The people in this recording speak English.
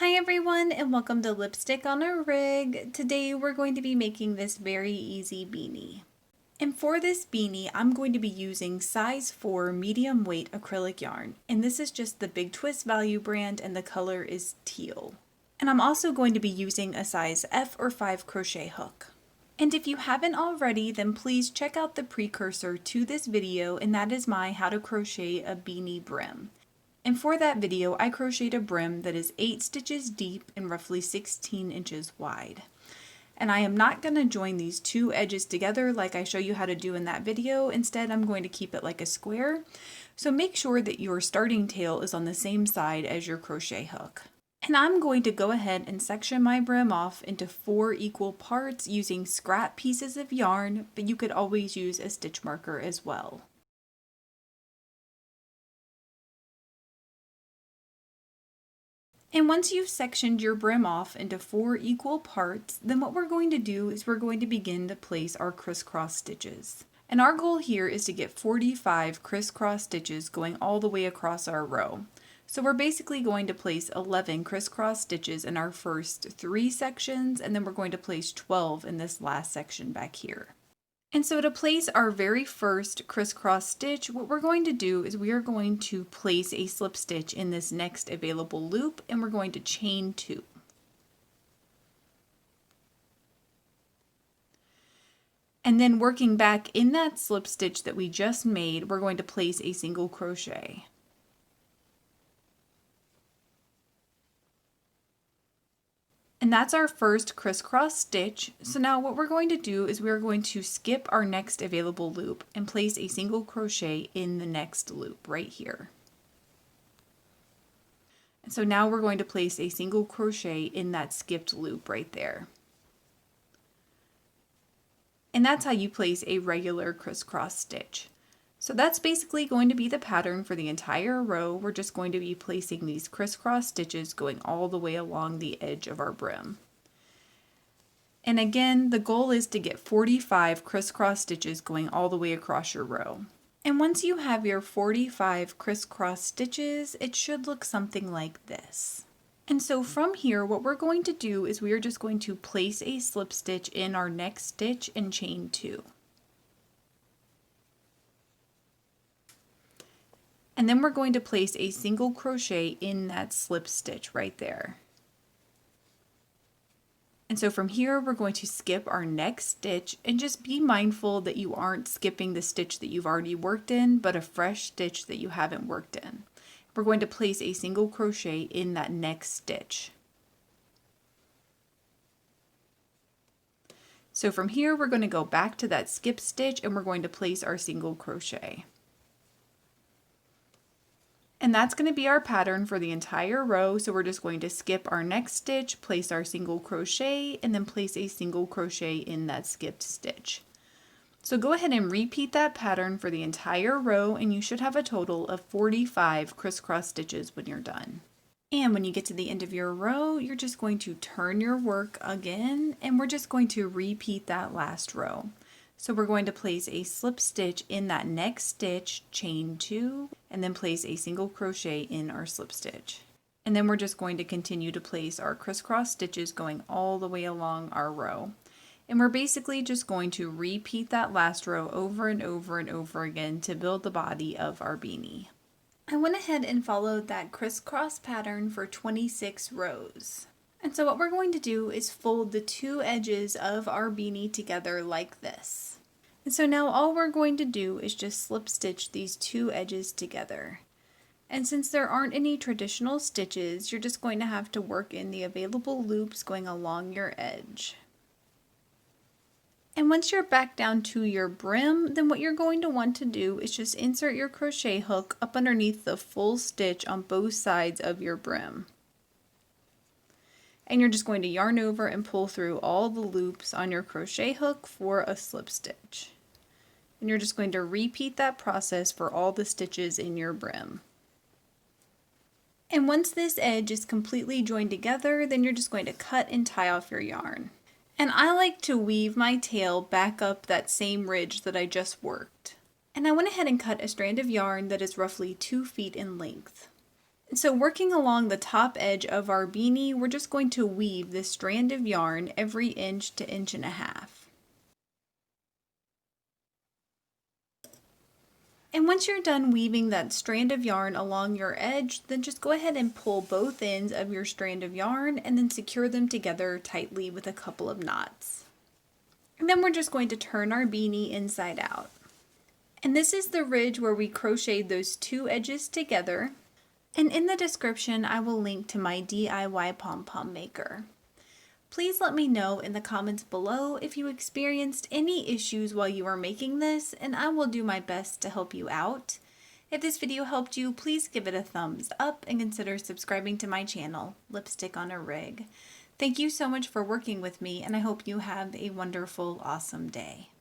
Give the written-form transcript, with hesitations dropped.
Hi everyone and welcome to Lipstick on a Rig. Today we're going to be making this very easy beanie. And for this beanie I'm going to be using size 4 medium weight acrylic yarn, and this is just the Big Twist Value brand and the color is teal. And I'm also going to be using a size F or 5 crochet hook. And if you haven't already, then please check out the precursor to this video, and that is my How to Crochet a Beanie Brim. And for that video, I crocheted a brim that is 8 stitches deep and roughly 16 inches wide. And I am not going to join these two edges together like I show you how to do in that video. Instead, I'm going to keep it like a square. So make sure that your starting tail is on the same side as your crochet hook. And I'm going to go ahead and section my brim off into 4 equal parts using scrap pieces of yarn, but you could always use a stitch marker as well. And once you've sectioned your brim off into 4 equal parts, then what we're going to do is we're going to begin to place our crisscross stitches. And our goal here is to get 45 crisscross stitches going all the way across our row. So we're basically going to place 11 crisscross stitches in our first 3 sections, and then we're going to place 12 in this last section back here. And so to place our very first crisscross stitch, what we're going to do is we are going to place a slip stitch in this next available loop, and we're going to chain 2. And then working back in that slip stitch that we just made, we're going to place a single crochet. And that's our first crisscross stitch. So now what we're going to do is we're going to skip our next available loop and place a single crochet in the next loop right here. And so now we're going to place a single crochet in that skipped loop right there. And that's how you place a regular crisscross stitch. So that's basically going to be the pattern for the entire row. We're just going to be placing these crisscross stitches going all the way along the edge of our brim. And again, the goal is to get 45 crisscross stitches going all the way across your row. And once you have your 45 crisscross stitches, it should look something like this. And so from here, what we're going to do is we are just going to place a slip stitch in our next stitch and chain 2. And then we're going to place a single crochet in that slip stitch right there. And so from here, we're going to skip our next stitch, and just be mindful that you aren't skipping the stitch that you've already worked in, but a fresh stitch that you haven't worked in. We're going to place a single crochet in that next stitch. So from here, we're going to go back to that skip stitch and we're going to place our single crochet. And that's going to be our pattern for the entire row. So we're just going to skip our next stitch, place our single crochet, and then place a single crochet in that skipped stitch. So go ahead and repeat that pattern for the entire row, and you should have a total of 45 crisscross stitches when you're done. And when you get to the end of your row, you're just going to turn your work again, and we're just going to repeat that last row. So we're going to place a slip stitch in that next stitch, chain 2, and then place a single crochet in our slip stitch. And then we're just going to continue to place our crisscross stitches going all the way along our row. And we're basically just going to repeat that last row over and over and over again to build the body of our beanie. I went ahead and followed that crisscross pattern for 26 rows. And so what we're going to do is fold the 2 edges of our beanie together like this. And so now all we're going to do is just slip stitch these 2 edges together. And since there aren't any traditional stitches, you're just going to have to work in the available loops going along your edge. And once you're back down to your brim, then what you're going to want to do is just insert your crochet hook up underneath the full stitch on both sides of your brim. And you're just going to yarn over and pull through all the loops on your crochet hook for a slip stitch. And you're just going to repeat that process for all the stitches in your brim. And once this edge is completely joined together, then you're just going to cut and tie off your yarn. And I like to weave my tail back up that same ridge that I just worked. And I went ahead and cut a strand of yarn that is roughly 2 feet in length. So working along the top edge of our beanie, we're just going to weave this strand of yarn every inch to inch and a half. And once you're done weaving that strand of yarn along your edge, then just go ahead and pull both ends of your strand of yarn and then secure them together tightly with a couple of knots. And then we're just going to turn our beanie inside out. And this is the ridge where we crocheted those two edges together. And in the description, I will link to my DIY pom-pom maker. Please let me know in the comments below if you experienced any issues while you were making this, and I will do my best to help you out. If this video helped you, please give it a thumbs up and consider subscribing to my channel, Lipstick on a Rig. Thank you so much for working with me, and I hope you have a wonderful, awesome day.